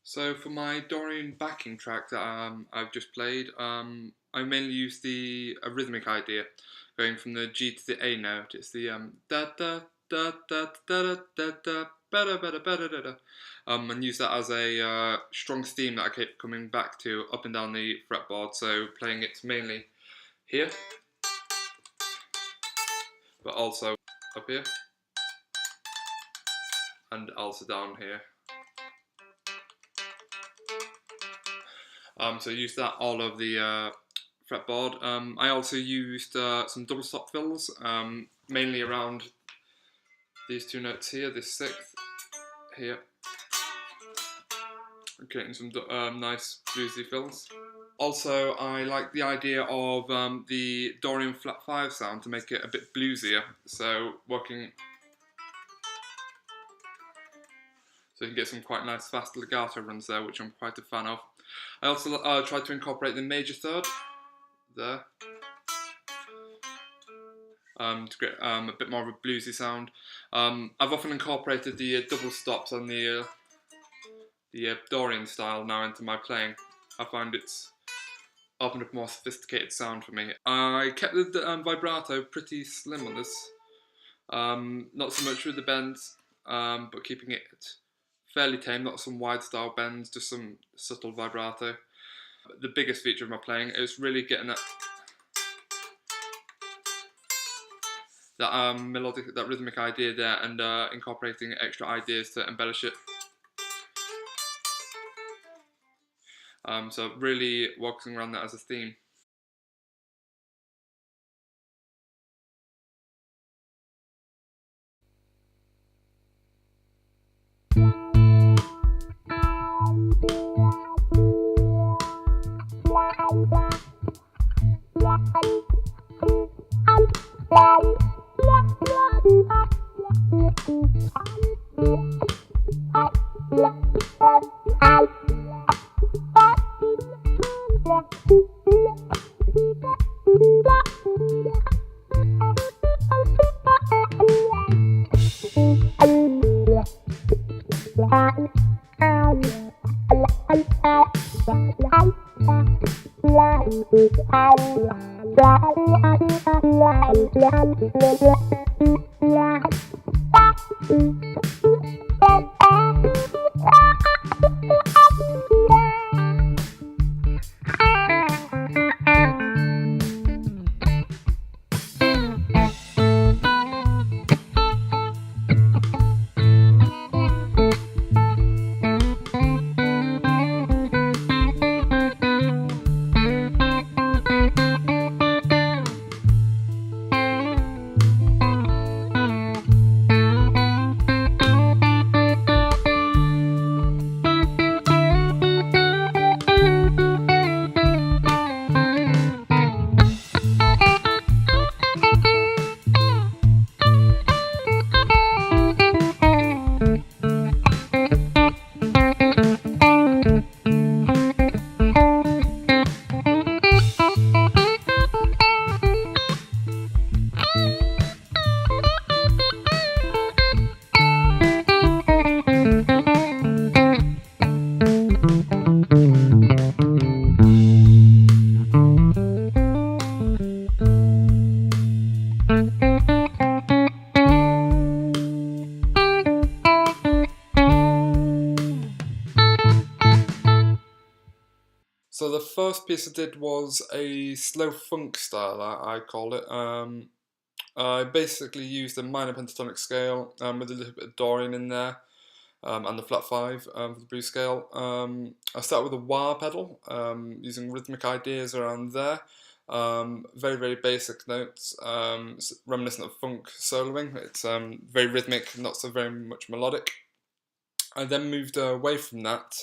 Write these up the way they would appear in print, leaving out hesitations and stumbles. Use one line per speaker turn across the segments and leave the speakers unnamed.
So for my Dorian backing track that I've just played, I mainly use a rhythmic idea, going from the G to the A note. It's the da da da da da da da da ba da ba da ba da da da, and use that as a strong theme that I keep coming back to up and down the fretboard. So playing it mainly here, but also up here, and also down here. So I used that all over the fretboard. I also used some double stop fills, mainly around these two notes here, this sixth here, creating some nice bluesy fills. Also, I like the idea of the Dorian flat 5 sound to make it a bit bluesier, so working so you can get some quite nice fast legato runs there, which I'm quite a fan of. I also tried to incorporate the major third there, to get a bit more of a bluesy sound. I've often incorporated the double stops on the Dorian style now into my playing. I find it's opened up a more sophisticated sound for me. I kept the vibrato pretty slim on this, not so much with the bends, but keeping it fairly tame, not some wide style bends, just some subtle vibrato. The biggest feature of my playing is really getting that melodic, that rhythmic idea there, and incorporating extra ideas to embellish it. So really working around that as a theme. So the first piece I did was a slow funk style, I call it. I basically used a minor pentatonic scale with a little bit of Dorian in there, and the flat 5 for the blues scale. I started with a wah pedal, using rhythmic ideas around there. Very, very basic notes, reminiscent of funk soloing. It's very rhythmic, not so very much melodic. I then moved away from that,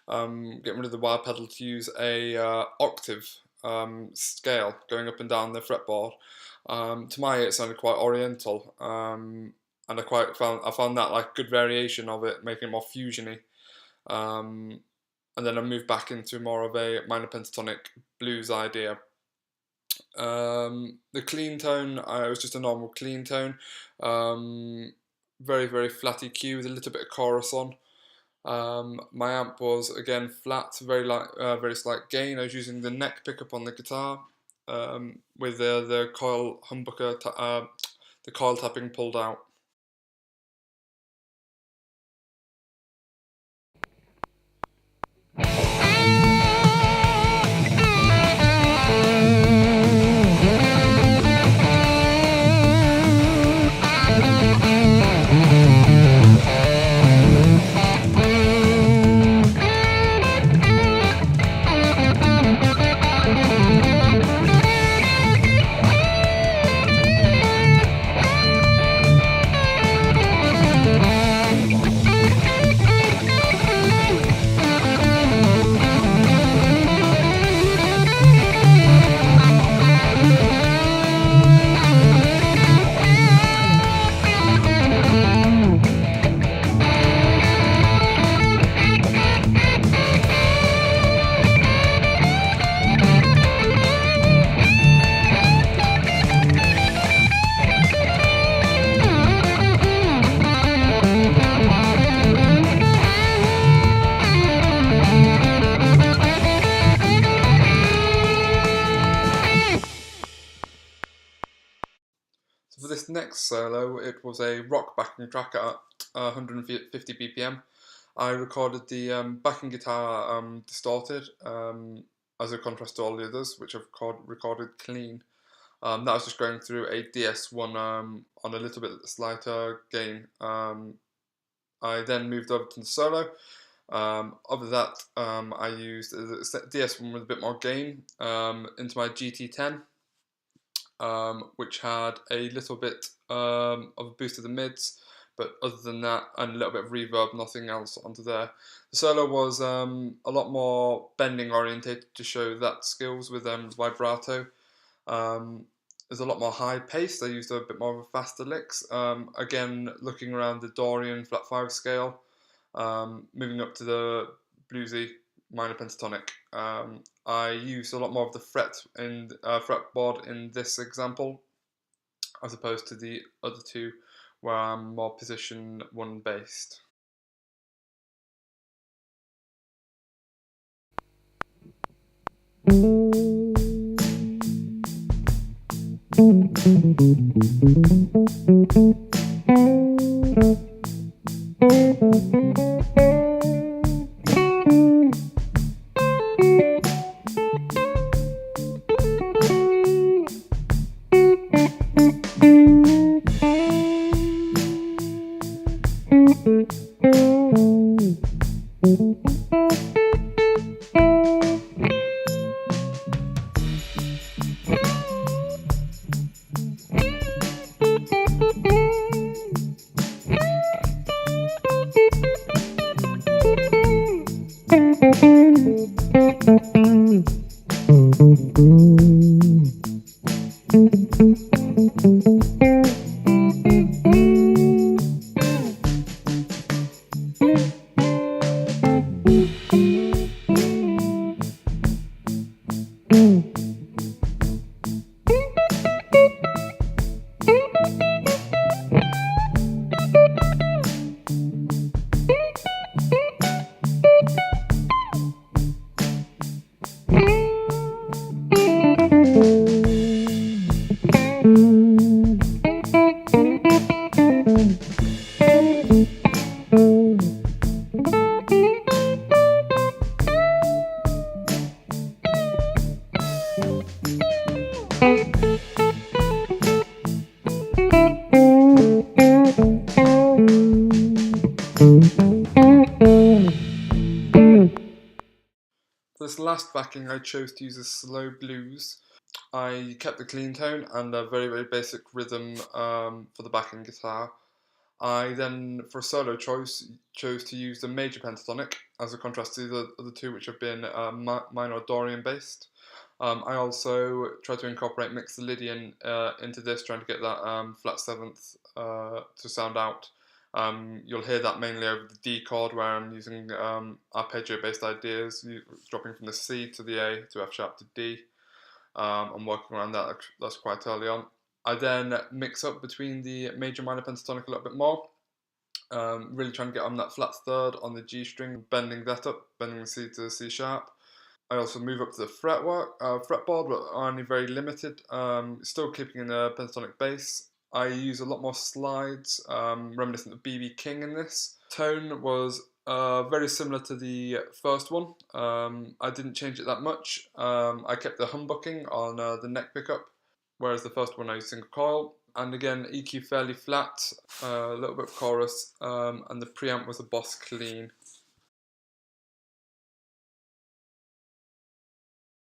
getting rid of the wah pedal to use a octave scale going up and down the fretboard. To my ear, it sounded quite oriental, and I found that like good variation of it, making it more fusiony. And then I moved back into more of a minor pentatonic blues idea. The clean tone, it was just a normal clean tone, very flat EQ with a little bit of chorus on. My amp was again flat, very slight gain. I was using the neck pickup on the guitar, with the coil humbucker, the coil tapping pulled out. So for this next solo, it was a rock backing track at 150 BPM. I recorded the backing guitar distorted, as a contrast to all the others, which I've recorded clean. That was just going through a DS1 on a little bit slighter gain. I then moved over to the solo. Other that, I used a DS1 with a bit more gain into my GT10, which had a little bit of a boost to the mids, but other than that, and a little bit of reverb, nothing else onto there. The solo was a lot more bending orientated to show that skills with vibrato. There's a lot more high paced. I used a bit more of a faster licks. Again, looking around the Dorian flat 5 scale, moving up to the bluesy minor pentatonic. I used a lot more of the fretboard in this example, as opposed to the other two, where I'm more position 1 based. For this last backing, I chose to use a slow blues. I kept the clean tone and a very basic rhythm for the backing guitar. I then, for a solo choice, chose to use the major pentatonic as a contrast to the other two, which have been minor Dorian based. I also tried to incorporate Mixolydian into this, trying to get that flat seventh to sound out. You'll hear that mainly over the D chord, where I'm using arpeggio-based ideas, dropping from the C to the A to F sharp to D. I'm working around that. That's quite early on. I then mix up between the major minor pentatonic a little bit more, really trying to get on that flat third on the G string, bending that up, bending the C to the C sharp. I also move up to the fretboard, but only very limited. Still keeping in a pentatonic bass. I use a lot more slides, reminiscent of B.B. King in this. Tone was very similar to the first one. I didn't change it that much. I kept the humbucking on the neck pickup, whereas the first one I used single coil. And again, EQ fairly flat, a little bit of chorus, and the preamp was a Boss Clean.